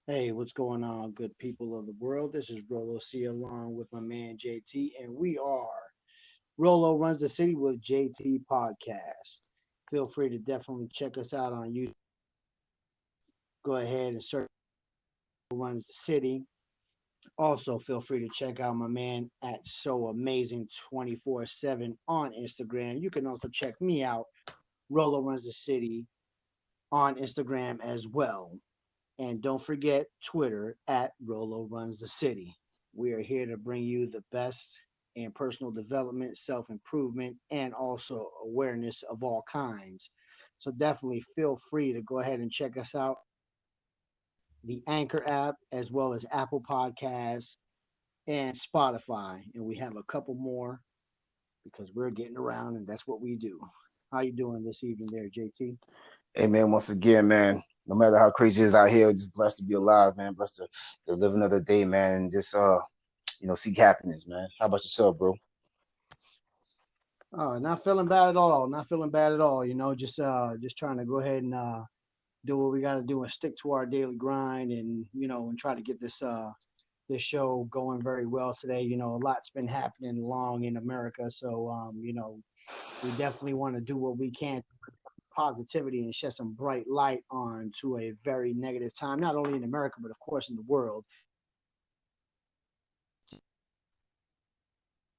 Hey, what's going on, good people of the world? This is Rolo C along with my man JT, and we are Rolo Runs the City with JT Podcast. Feel free to definitely check us out on YouTube. Go ahead and search Runs the City. Also, feel free to check out my man at So Amazing 24/7 on Instagram. You can also check me out, Rolo Runs the City, on Instagram as well. And don't forget Twitter at Rolo Runs the City. We are here to bring you the best in personal development, self improvement, and also awareness of all kinds. So definitely feel free to go ahead and check us out, the Anchor app, as well as Apple Podcasts and Spotify. And we have a couple more because we're getting around and that's what we do. How you doing this evening there, JT? Hey man, once again, man, no matter how crazy it is out here, just blessed to be alive, man. Blessed to live another day, man, and just seek happiness, man. How about yourself, bro? Not feeling bad at all. Not feeling bad at all. Just trying to go ahead and do what we got to do and stick to our daily grind, and and try to get this show going very well today. A lot's been happening along in America, so we definitely want to do what we can positivity and shed some bright light on to a very negative time, not only in America but of course in the world.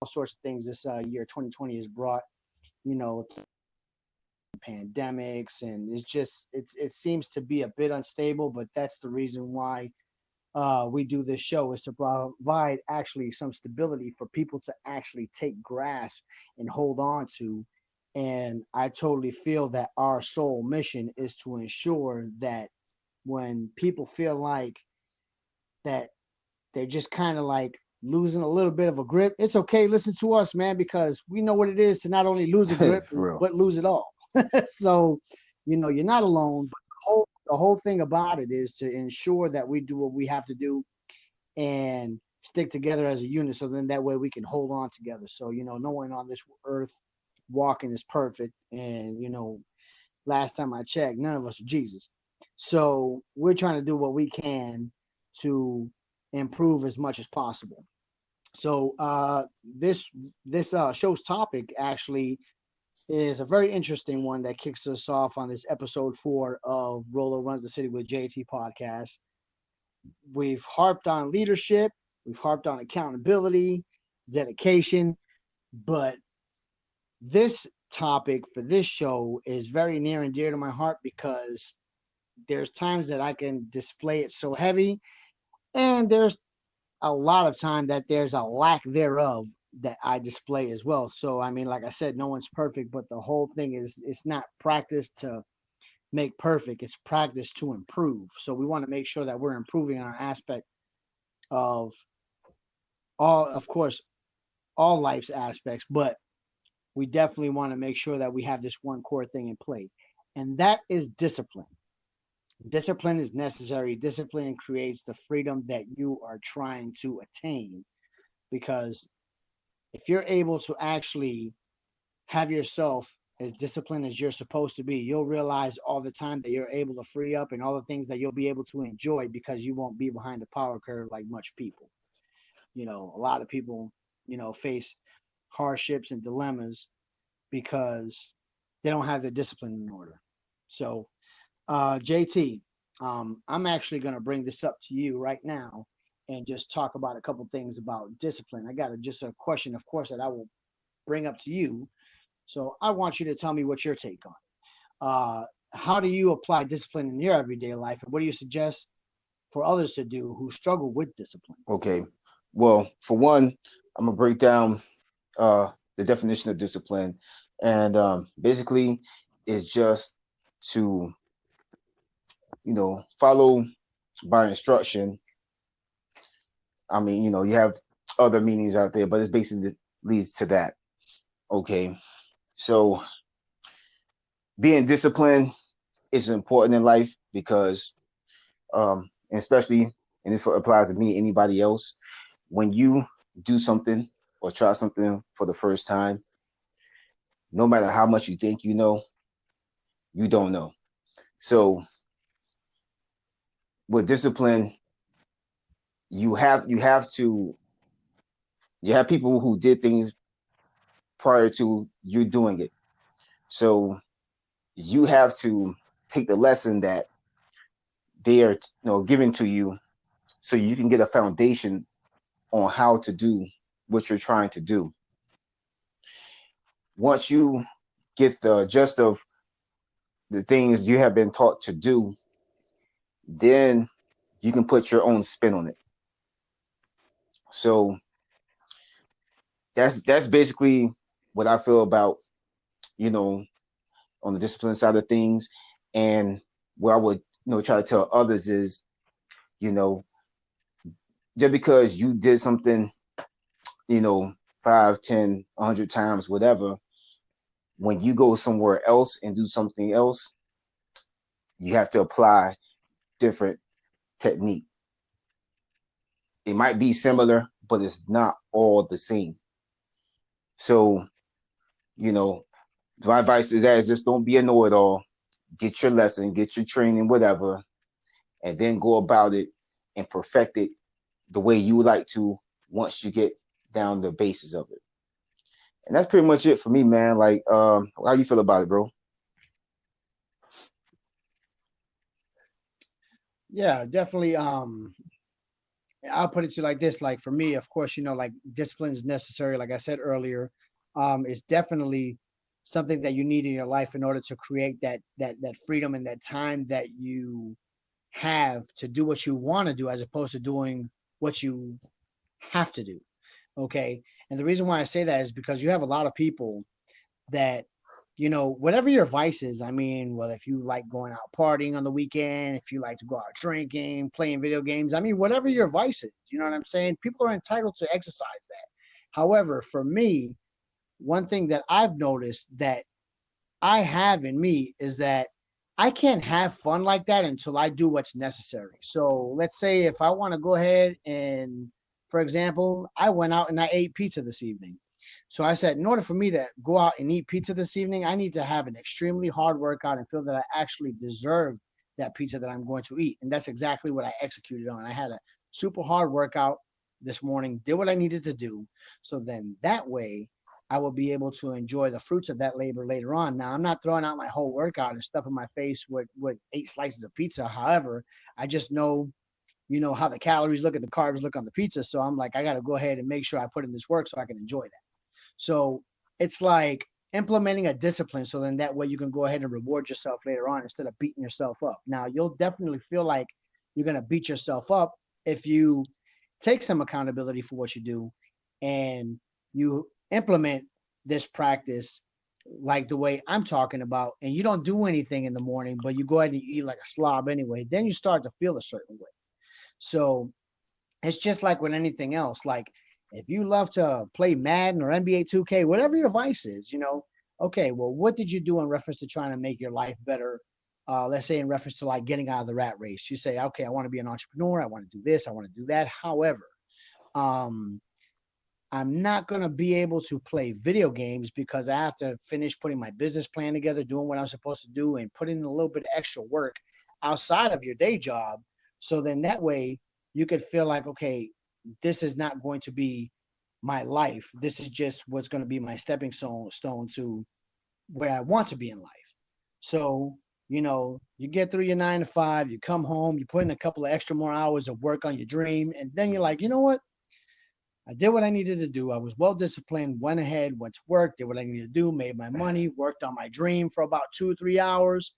All sorts of things this year 2020 has brought. You know, pandemics, and it seems to be a bit unstable, but that's the reason why we do this show, is to provide actually some stability for people to actually take grasp and hold on to. And I totally feel that our sole mission is to ensure that when people feel like that they're just kind of like losing a little bit of a grip, it's okay. Listen to us, man, because we know what it is to not only lose a grip For real. but lose it all. So, you're not alone. But the whole thing about it is to ensure that we do what we have to do and stick together as a unit. So then that way we can hold on together. So, no one on this earth walking is perfect. And, last time I checked, none of us are Jesus. So we're trying to do what we can to improve as much as possible. So this show's topic actually is a very interesting one that kicks us off on this episode 4 of Rolo Runs the City with JT podcast. We've harped on leadership, we've harped on accountability, dedication, but this topic for this show is very near and dear to my heart because there's times that I can display it so heavy, and there's a lot of time that there's a lack thereof that I display as well. So I mean, like I said, no one's perfect, but the whole thing is it's not practice to make perfect, it's practice to improve. So we want to make sure that we're improving our aspect of all, of course, all life's aspects, but we definitely want to make sure that we have this one core thing in play, and that is discipline. Discipline is necessary. Discipline creates the freedom that you are trying to attain, because if you're able to actually have yourself as disciplined as you're supposed to be, you'll realize all the time that you're able to free up and all the things that you'll be able to enjoy because you won't be behind the power curve like much people. A lot of people, face hardships and dilemmas because they don't have their discipline in order. So, JT, I'm actually going to bring this up to you right now and just talk about a couple things about discipline. I got just a question, of course, that I will bring up to you. So I want you to tell me what your take on it. How do you apply discipline in your everyday life, and what do you suggest for others to do who struggle with discipline? Okay. Well, for one, I'm gonna break down the definition of discipline, and basically, is just to follow by instruction. I mean, you have other meanings out there, but it's basically leads to that. Okay. So being disciplined is important in life because, and especially, and this applies to me, anybody else, when you do something or try something for the first time, no matter how much you think you know, you don't know. So with discipline, you have people who did things prior to you doing it. So you have to take the lesson that they are given to you, so you can get a foundation on how to do what you're trying to do. Once you get the gist of the things you have been taught to do, then you can put your own spin on it. So that's basically what I feel about, you know, on the discipline side of things. And what I would, try to tell others is, you know, just because you did something, you know, 5, 10, 100 times, whatever, when you go somewhere else and do something else, you have to apply different technique. It might be similar, but it's not all the same. So, you know, my advice to that is just don't be a know-it-all. Get your lesson, get your training, whatever, and then go about it and perfect it the way you would like to once you get down the basis of it. And that's pretty much it for me, man. Like, how you feel about it, bro? Yeah, definitely. I'll put it to you like this. Like for me, of course, like discipline is necessary. Like I said earlier, it's definitely something that you need in your life in order to create that freedom and that time that you have to do what you want to do, as opposed to doing what you have to do. Okay. And the reason why I say that is because you have a lot of people that, whatever your vice is, I mean, well, if you like going out partying on the weekend, if you like to go out drinking, playing video games, I mean, whatever your vice is, you know what I'm saying? People are entitled to exercise that. However, for me, one thing that I've noticed that I have in me is that I can't have fun like that until I do what's necessary. So let's say if I want to go ahead and, for example, I went out and I ate pizza this evening. So I said, in order for me to go out and eat pizza this evening, I need to have an extremely hard workout and feel that I actually deserve that pizza that I'm going to eat. And that's exactly what I executed on. I had a super hard workout this morning, did what I needed to do. So then that way I will be able to enjoy the fruits of that labor later on. Now, I'm not throwing out my whole workout and stuffing my face with 8 slices of pizza. However, I just know, how the calories look and the carbs look on the pizza. So I'm like, I got to go ahead and make sure I put in this work so I can enjoy that. So it's like implementing a discipline so then that way you can go ahead and reward yourself later on instead of beating yourself up. Now, you'll definitely feel like you're going to beat yourself up if you take some accountability for what you do and you implement this practice like the way I'm talking about, and you don't do anything in the morning, but you go ahead and eat like a slob anyway, then you start to feel a certain way. So it's just like with anything else. Like if you love to play Madden or NBA 2K, whatever your vice is, okay, well, what did you do in reference to trying to make your life better? Let's say in reference to like getting out of the rat race. You say, okay, I want to be an entrepreneur. I want to do this. I want to do that. However, um, I'm not going to be able to play video games because I have to finish putting my business plan together, doing what I'm supposed to do, and putting in a little bit of extra work outside of your day job. So then that way you could feel like, okay, this is not going to be my life. This is just what's going to be my stepping stone to where I want to be in life. So, you get through your 9 to 5, you come home, you put in a couple of extra more hours of work on your dream, and then you're like, you know what? I did what I needed to do. I was well disciplined, went ahead, went to work, did what I needed to do, made my money, worked on my dream for about 2 or 3 hours.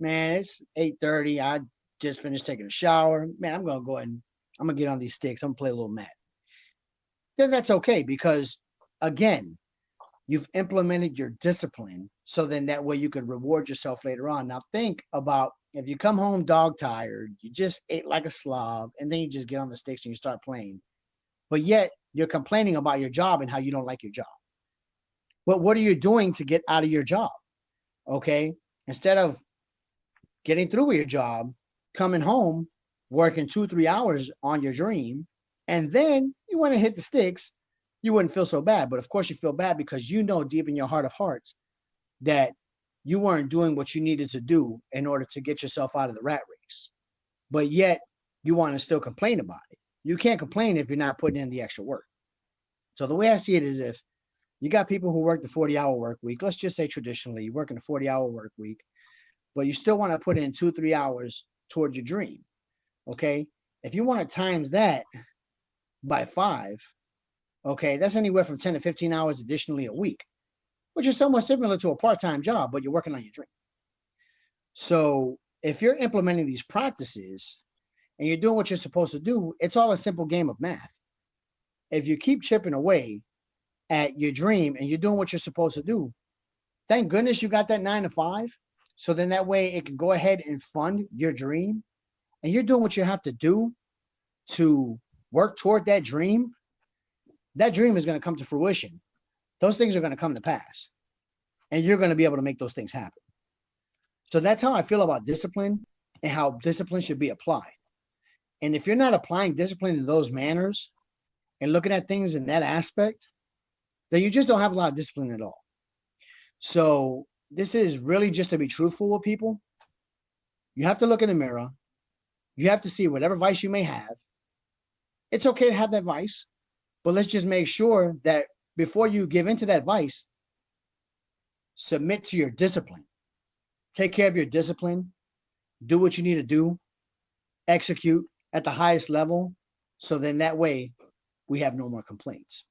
Man, it's 8:30. I just finished taking a shower. Man, I'm gonna go ahead and I'm gonna get on these sticks. I'm gonna play a little mat. Then that's okay because again, you've implemented your discipline so then that way you could reward yourself later on. Now think about if you come home dog tired, you just ate like a slob, and then you just get on the sticks and you start playing, but yet you're complaining about your job and how you don't like your job. But what are you doing to get out of your job? Okay. Instead of getting through with your job, coming home, working 2, 3 hours on your dream, and then you want to hit the sticks, you wouldn't feel so bad. But of course, you feel bad because you know deep in your heart of hearts that you weren't doing what you needed to do in order to get yourself out of the rat race. But yet you want to still complain about it. You can't complain if you're not putting in the extra work. So the way I see it is, if you got people who work the 40-hour work week, let's just say traditionally you work in a 40-hour work week, but you still want to put in 2, 3 hours towards your dream. Okay. If you want to times that by five, okay, that's anywhere from 10 to 15 hours additionally a week, which is somewhat similar to a part time job, but you're working on your dream. So if you're implementing these practices and you're doing what you're supposed to do, it's all a simple game of math. If you keep chipping away at your dream and you're doing what you're supposed to do, thank goodness you got that 9 to 5. So then that way it can go ahead and fund your dream, and you're doing what you have to do to work toward that dream. That dream is going to come to fruition. Those things are going to come to pass, and you're going to be able to make those things happen. So that's how I feel about discipline and how discipline should be applied. And if you're not applying discipline in those manners and looking at things in that aspect, then you just don't have a lot of discipline at all. So this is really just to be truthful with people. You have to look in the mirror. You have to see whatever vice you may have. It's okay to have that vice, but let's just make sure that before you give into that vice, submit to your discipline. Take care of your discipline. Do what you need to do. Execute at the highest level. So then that way we have no more complaints.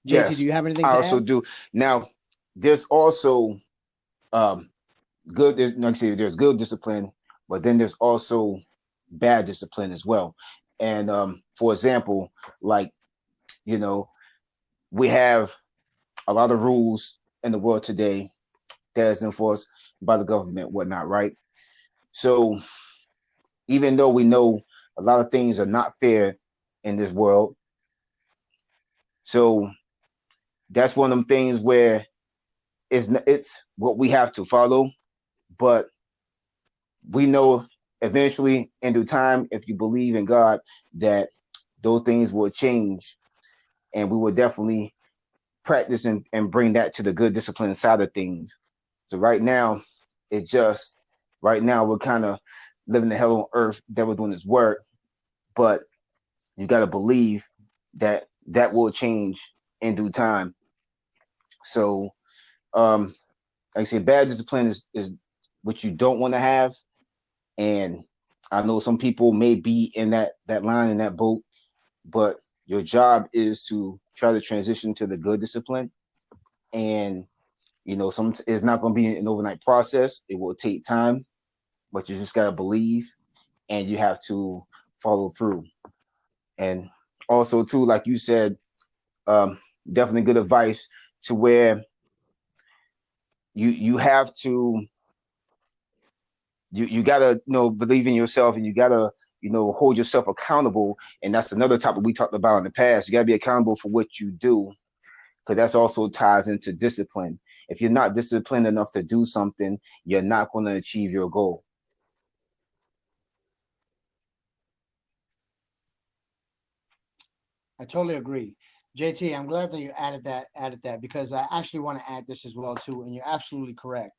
JT, do Yes, you have anything I to also add? do. Now, there's also um good. There's like I say, there's good discipline, but then there's also bad discipline as well. And for example, like you know, we have a lot of rules in the world today that is enforced by the government, whatnot, right? So even though we know a lot of things are not fair in this world, so that's one of them things where it's what we have to follow, but we know eventually in due time, if you believe in God, that those things will change, and we will definitely practice and bring that to the good discipline side of things. So right now, it's just right now we're kind of living the hell on earth that we're doing this work, but you got to believe that that will change in due time. So, like I said, bad discipline is what you don't want to have, and I know some people may be in that line in that boat, but your job is to try to transition to the good discipline. And some it's not going to be an overnight process. It will take time, but you just got to believe, and you have to follow through. And also too, like you said, definitely good advice to where you have to you gotta believe in yourself, and you gotta hold yourself accountable. And that's another topic we talked about in the past. You gotta be accountable for what you do, because that's also ties into discipline. If you're not disciplined enough to do something, you're not going to achieve your goal. I totally agree. JT, I'm glad that you added that because I actually want to add this as well too, and you're absolutely correct.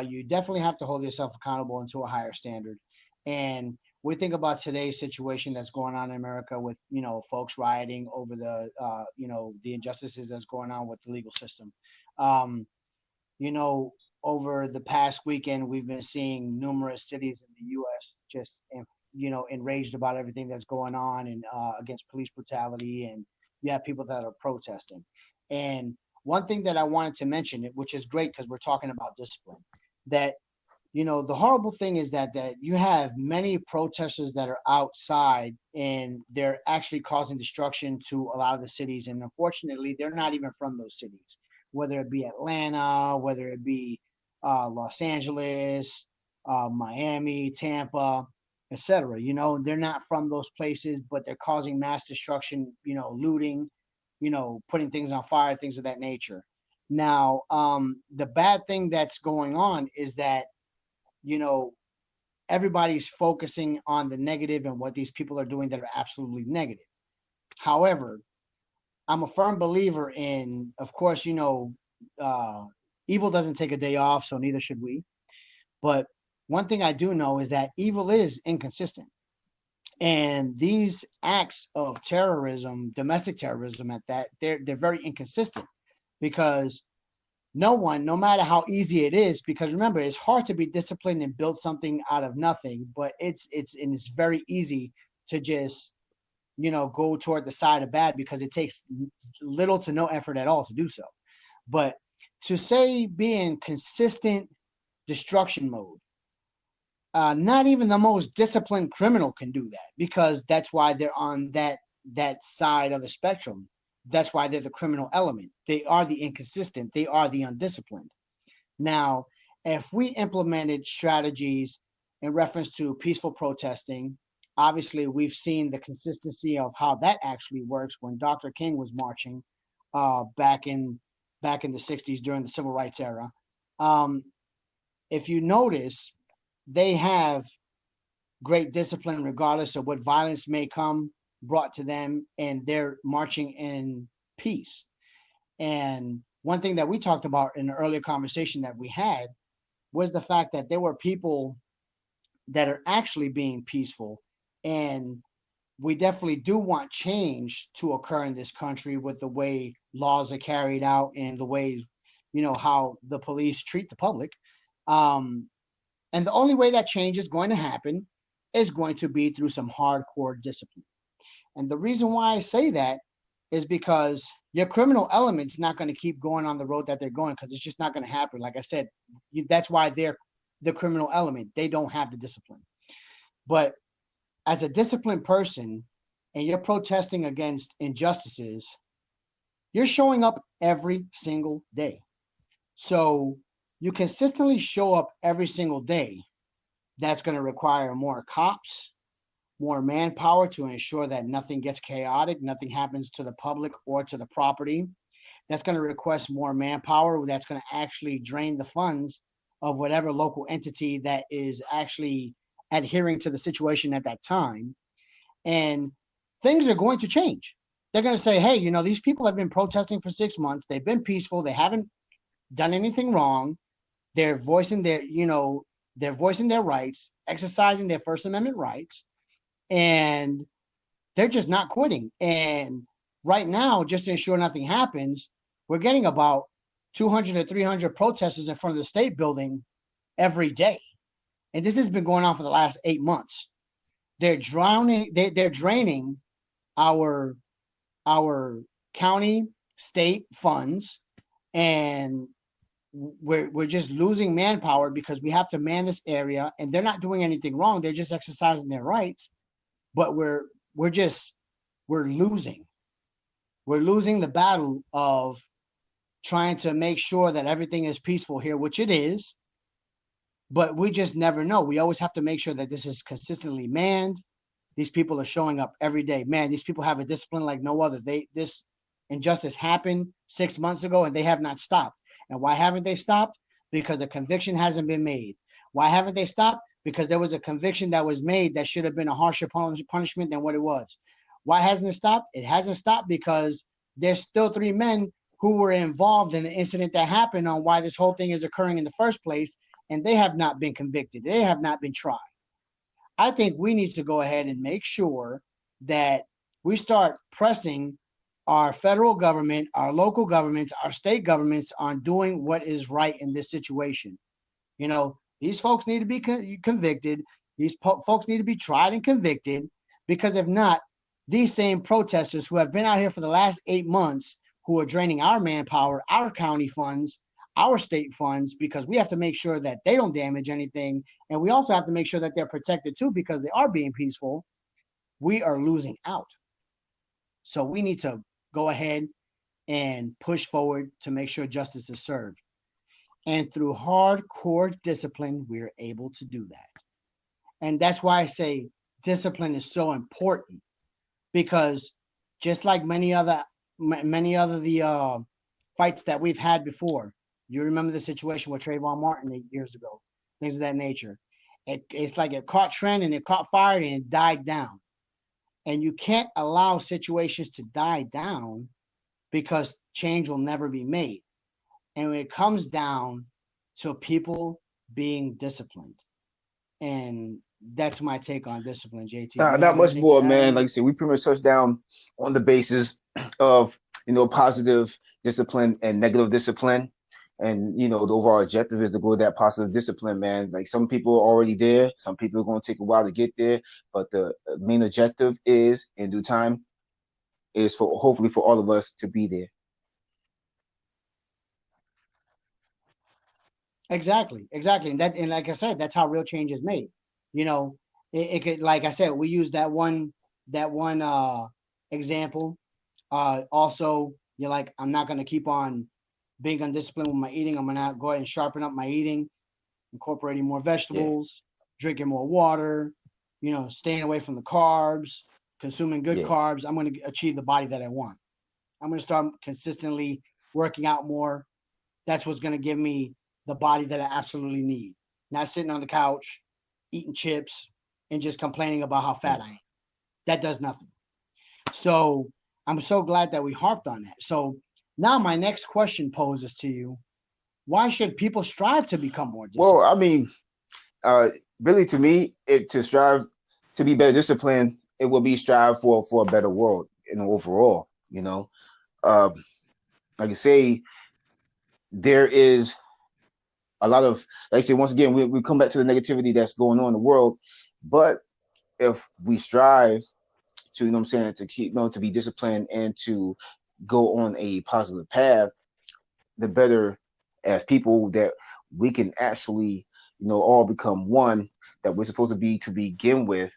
You definitely have to hold yourself accountable and to a higher standard. And we think about today's situation that's going on in America with folks rioting over the injustices that's going on with the legal system. Um, you know, over the past weekend, we've been seeing numerous cities in the U.S. just, enraged about everything that's going on and against police brutality, and you have people that are protesting. And one thing that I wanted to mention, which is great because we're talking about discipline, that the horrible thing is that you have many protesters that are outside and they're actually causing destruction to a lot of the cities, and unfortunately they're not even from those cities, whether it be Atlanta, whether it be Los Angeles, Miami, Tampa, etc. They're not from those places, but they're causing mass destruction, looting, putting things on fire, things of that nature. Now, the bad thing that's going on is that you know, everybody's focusing on the negative and what these people are doing that are absolutely negative. However, I'm a firm believer in, of course, uh, evil doesn't take a day off, so neither should we. But one thing I do know is that evil is inconsistent. And these acts of terrorism, domestic terrorism at that, they're very inconsistent because no one, no matter how easy it is, because remember, it's hard to be disciplined and build something out of nothing, but it's very easy to just go toward the side of bad because it takes little to no effort at all to do so. But to say be in consistent destruction mode, not even the most disciplined criminal can do that because that's why they're on that side of the spectrum. That's why they're the criminal element. They are the inconsistent. They are the undisciplined. Now, if we implemented strategies in reference to peaceful protesting, obviously we've seen the consistency of how that actually works when Dr. King was marching back in the 60s during the civil rights era. Um, if you notice, they have great discipline regardless of what violence may come brought to them, and they're marching in peace. And one thing that we talked about in the earlier conversation that we had was the fact that there were people that are actually being peaceful. And we definitely do want change to occur in this country with the way laws are carried out and the way, how the police treat the public. Um, and the only way that change is going to happen is going to be through some hardcore discipline. And the reason why I say that is because your criminal element's not going to keep going on the road that they're going because it's just not going to happen. Like I said, that's why they're the criminal element. They don't have the discipline. But as a disciplined person and you're protesting against injustices, you're showing up every single day. So you consistently show up every single day. That's going to require more cops, more manpower to ensure that nothing gets chaotic, nothing happens to the public or to the property. That's going to request more manpower. That's going to actually drain the funds of whatever local entity that is actually adhering to the situation at that time. And things are going to change. They're going to say, hey, these people have been protesting for 6 months. They've been peaceful. They haven't done anything wrong. They're voicing their rights, exercising their First Amendment rights, and they're just not quitting. And right now, just to ensure nothing happens, we're getting about 200 to 300 protesters in front of the state building every day. And this has been going on for the last 8 months. They're draining our our county, state funds, and we're just losing manpower because we have to man this area, and they're not doing anything wrong. They're just exercising their rights, but we're just we're losing. We're losing the battle of trying to make sure that everything is peaceful here, which it is, but we just never know. We always have to make sure that this is consistently manned. These people are showing up every day. Man, these people have a discipline like no other. This injustice happened 6 months ago and they have not stopped. And why haven't they stopped? Because a conviction hasn't been made. Why haven't they stopped? Because there was a conviction that was made that should have been a harsher punishment than what it was. Why hasn't it stopped? It hasn't stopped because there's still three men who were involved in the incident that happened on why this whole thing is occurring in the first place, and they have not been convicted. They have not been tried. I think we need to go ahead and make sure that we start pressing our federal government, our local governments, our state governments on doing what is right in this situation. These folks need to be convicted. These folks need to be tried and convicted because if not, these same protesters who have been out here for the last 8 months, who are draining our manpower, our county funds, our state funds, because we have to make sure that they don't damage anything. And we also have to make sure that they're protected too, because they are being peaceful. We are losing out. So we need to go ahead and push forward to make sure justice is served. And through hardcore discipline, we're able to do that. And that's why I say discipline is so important, because just like many other the fights that we've had before, you remember the situation with Trayvon Martin 8 years ago, things of that nature. It's like it caught trend and it caught fire and it died down. And you can't allow situations to die down because change will never be made. And when it comes down to people being disciplined, and that's my take on discipline. JT, do you Not have much anything to more, add, man. man? Like I said, we pretty much touched down on the basis of positive discipline and negative discipline, and the overall objective is to go to that positive discipline, man. Like some people are already there, some people are going to take a while to get there, but the main objective is in due time is for hopefully for all of us to be there. Exactly, exactly, and like I said, that's how real change is made. You know, it could, like I said, we use that one example. Also, you're like, I'm not gonna keep on being undisciplined with my eating. I'm gonna go ahead and sharpen up my eating, incorporating more Yeah, vegetables, drinking more water, staying away from the carbs, consuming good yeah, carbs. I'm gonna achieve the body that I want. I'm gonna start consistently working out more. That's what's going to give me the body that I absolutely need. Not sitting on the couch, eating chips, and just complaining about how yeah. fat I am. That does nothing. So I'm so glad that we harped on that. So now my next question poses to you: why should people strive to become more Well, disciplined? I mean, uh, really, to me, it to strive to be better disciplined, it will be strive for a better world, overall. Um, like I say, there is a lot of, like I say, once again, we come back to the negativity that's going on in the world. But if we strive to, what I'm saying, to keep, to be disciplined and to go on a positive path, the better as people that we can actually, all become one that we're supposed to be to begin with,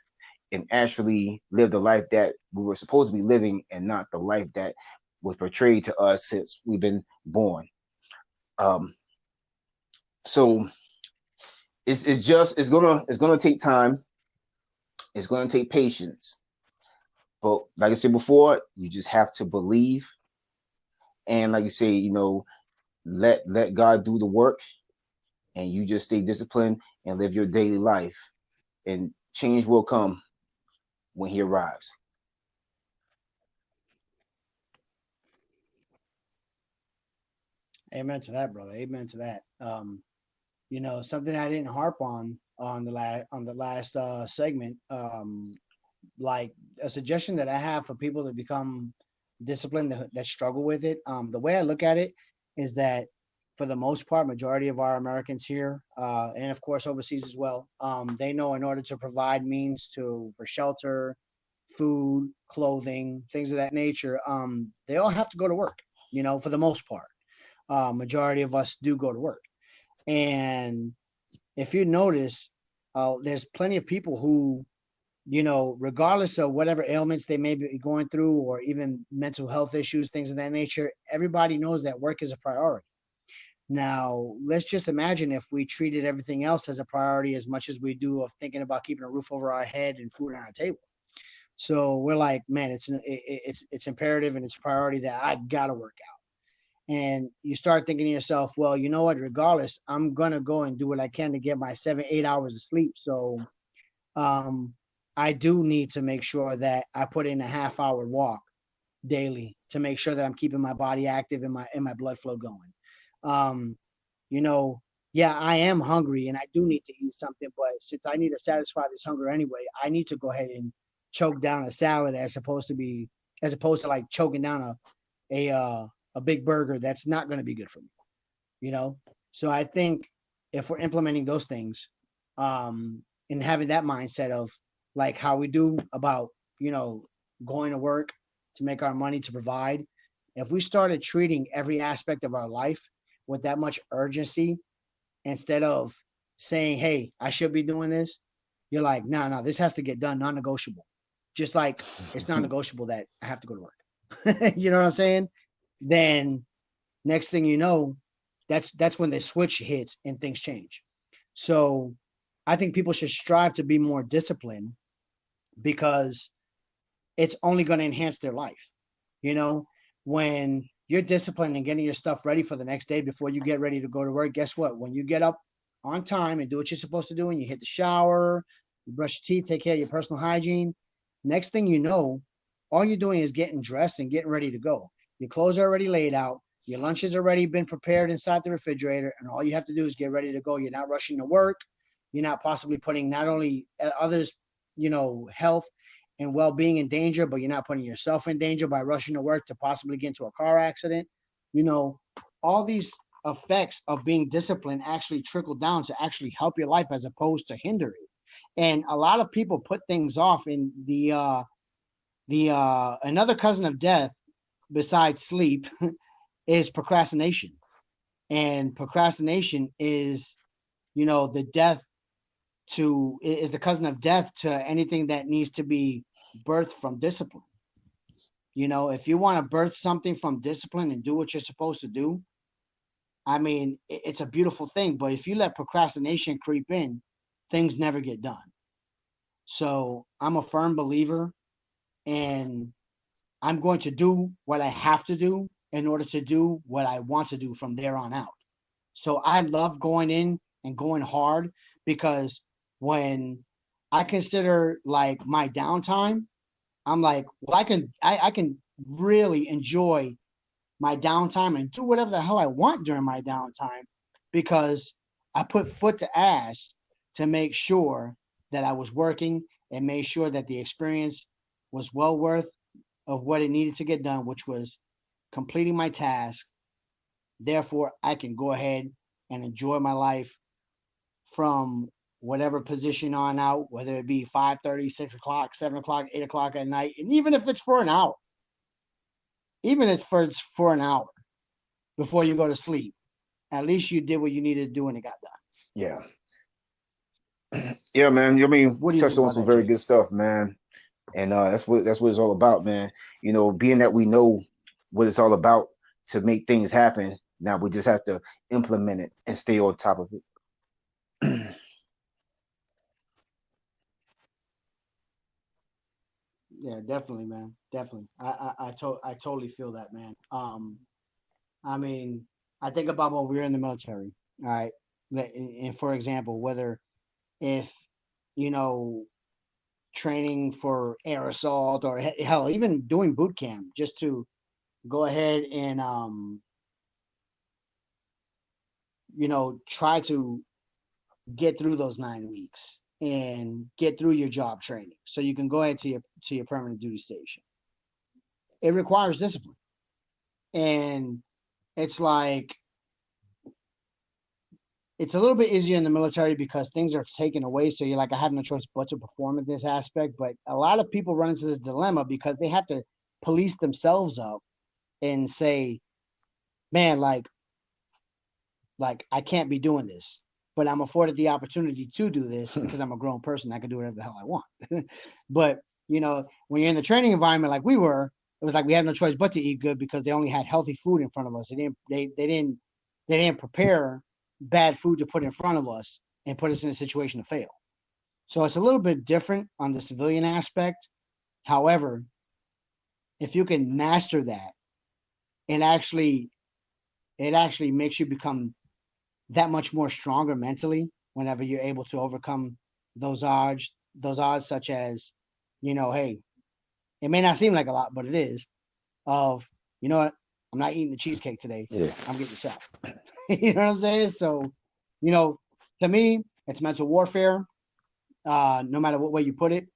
and actually live the life that we were supposed to be living and not the life that was portrayed to us since we've been born. Um, so it's gonna take time. It's gonna take patience. But like I said before, you just have to believe, and like you say, let God do the work, and you just stay disciplined and live your daily life, and change will come when He arrives. Amen to that, brother. Amen to that. Something I didn't harp on the last segment. Like a suggestion that I have for people to become disciplined that struggle with it. The way I look at it is that for the most part, majority of our Americans here, and of course overseas as well, they know in order to provide means to for shelter, food, clothing, things of that nature, they all have to go to work. For the most part, majority of us do go to work, and if you notice, there's plenty of people who regardless of whatever ailments they may be going through or even mental health issues, things of that nature, everybody knows that work is a priority. Now, let's just imagine if we treated everything else as a priority as much as we do of thinking about keeping a roof over our head and food on our table. So we're like, man, it's imperative and it's a priority that I gotta work out. And you start thinking to yourself, well, you know what? Regardless, I'm gonna go and do what I can to get my 7, 8 hours of sleep. So um, I do need to make sure that I put in a half-hour walk daily to make sure that I'm keeping my body active and my blood flow going. Um, you know, yeah, I am hungry and I do need to eat something, but since I need to satisfy this hunger anyway, I need to go ahead and choke down a salad as opposed to like choking down a a big burger that's not going to be good for me. you know so I think if we're implementing those things, and having that mindset of like how we do about you know going to work to make our money to provide, if we started treating every aspect of our life with that much urgency instead of saying, hey, I should be doing this, you're like, no, no, this has to get done, non-negotiable. Just like it's non-negotiable that I have to go to work. You know what I'm saying? Then next thing you know, that's when the switch hits and things change. So I think people should strive to be more disciplined because it's only going to enhance their life. You know, when you're disciplined and getting your stuff ready for the next day before you get ready to go to work, guess what? When you get up on time and do what you're supposed to do, and you hit the shower, you brush your teeth, take care of your personal hygiene, next thing you know, all you're doing is getting dressed and getting ready to go. Your clothes are already laid out. Your lunch has already been prepared inside the refrigerator, and all you have to do is get ready to go. You're not rushing to work. You're not possibly putting not only others, health and well-being in danger, but you're not putting yourself in danger by rushing to work to possibly get into a car accident. You know, all these effects of being disciplined actually trickle down to actually help your life as opposed to hinder it. And a lot of people put things off in the another cousin of death besides sleep is procrastination. And procrastination is, the death to is the cousin of death to anything that needs to be birthed from discipline. If you want to birth something from discipline and do what you're supposed to do, I mean, it's a beautiful thing. But if you let procrastination creep in, things never get done. So I'm a firm believer, and I'm going to do what I have to do in order to do what I want to do from there on out. So I love going in and going hard, because when I consider like my downtime, I'm like, well, I can really enjoy my downtime and do whatever the hell I want during my downtime, because I put foot to ass to make sure that I was working and made sure that the experience was well worth of what it needed to get done, which was completing my task. Therefore, I can go ahead and enjoy my life from whatever position on out, whether it be 5:30, 6 o'clock, 7 o'clock, 8 o'clock at night, and even if it's for an hour, even if it's for an hour before you go to sleep, at least you did what you needed to do and it got done. Yeah. Yeah, man. I mean, What do you touched think on about some that, very Jay? good stuff, man. And that's what it's all about, man. Being that we know what it's all about to make things happen, now we just have to implement it and stay on top of it. Yeah, definitely, man. Definitely. I totally feel that, man. I mean, I think about when we were in the military, all right? And for example, whether if, you know, training for air assault, or hell, even doing boot camp just to go ahead and, try to get through those 9 weeks and get through your job training so you can go ahead to your permanent duty station. It requires discipline. And it's like, it's a little bit easier in the military because things are taken away. So you're like, I have no choice but to perform in this aspect. But a lot of people run into this dilemma because they have to police themselves up and say, man, like I can't be doing this, but I'm afforded the opportunity to do this because I'm a grown person. I can do whatever the hell I want. But when you're in the training environment like we were, it was like we had no choice but to eat good because they only had healthy food in front of us. They didn't prepare bad food to put in front of us and put us in a situation to fail. So it's a little bit different on the civilian aspect. However, if you can master that, and it actually makes you become that much more stronger mentally whenever you're able to overcome those odds, such as, hey, it may not seem like a lot, but it is. Of, you know what, I'm not eating the cheesecake today. Yeah. I'm getting the salad. You know what I'm saying? So, you know, to me, it's mental warfare. No matter what way you put it,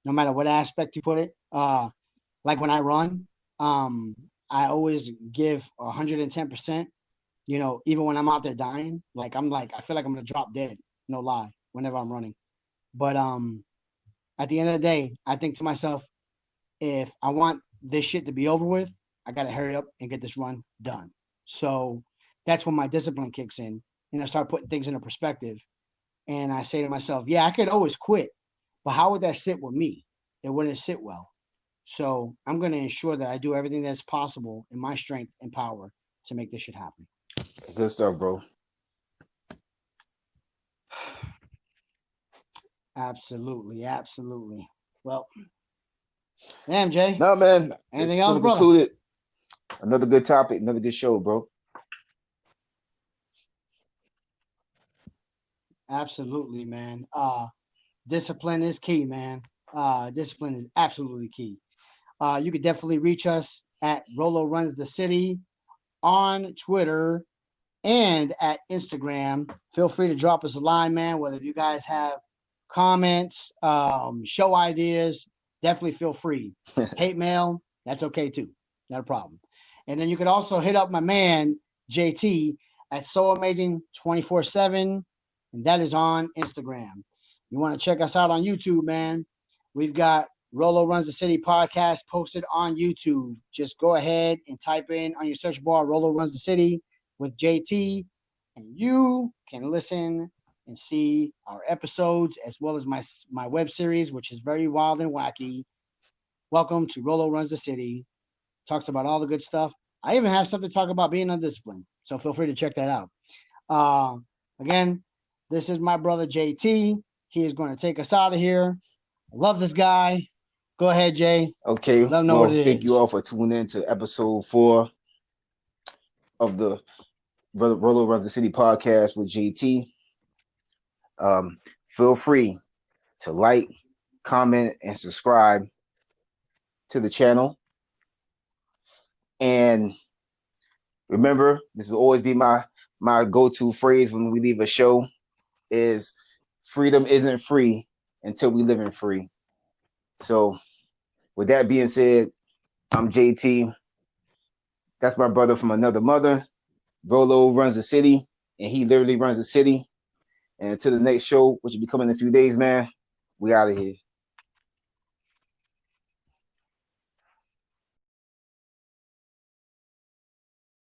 no matter what aspect you put it. Like when I run, I always give 110%. Even when I'm out there dying, like I feel like I'm gonna drop dead. No lie, whenever I'm running. But at the end of the day, I think to myself, if I want this shit to be over with, I gotta hurry up and get this run done. So that's when my discipline kicks in, and I start putting things into perspective. And I say to myself, yeah, I could always quit, but how would that sit with me? It wouldn't sit well. So I'm going to ensure that I do everything that's possible in my strength and power to make this shit happen. Good stuff, bro. Absolutely, absolutely. Well, damn, Jay. No, man, Anything it's else, gonna brother? conclude it. Another good topic, another good show, bro. Absolutely, man. Discipline is key, man. Discipline is absolutely key. You could definitely reach us at Rolo Runs the City on Twitter. and at Instagram. Feel free to drop us a line, man. Whether you guys have comments, show ideas, definitely feel free. Hate mail, that's okay too. Not a problem. And then you could also hit up my man, JT, at So Amazing 24/7, and that is on Instagram. You want to check us out on YouTube, man? We've got Rolo Runs the City podcast posted on YouTube. Just go ahead and type in on your search bar Rolo Runs the City with JT, and you can listen and see our episodes as well as my web series, which is very wild and wacky. Welcome to Rolo Runs the City. Talks about all the good stuff. I even have something to talk about being undisciplined, so feel free to check that out. Uh, Again, this is my brother JT. He is going to take us out of here. I love this guy. Go ahead, Jay. Okay, Let him know well, what it thank you is. all for tuning in to episode 4 of the Brother Rolo Runs the City podcast with JT. Feel free to like, comment, and subscribe to the channel. And remember, this will always be my go-to phrase when we leave a show is freedom isn't free until we live in free. So with that being said, I'm JT. That's my brother from another mother. Rolo runs the city, and he literally runs the city. And until the next show, which will be coming in a few days, man, we out of here.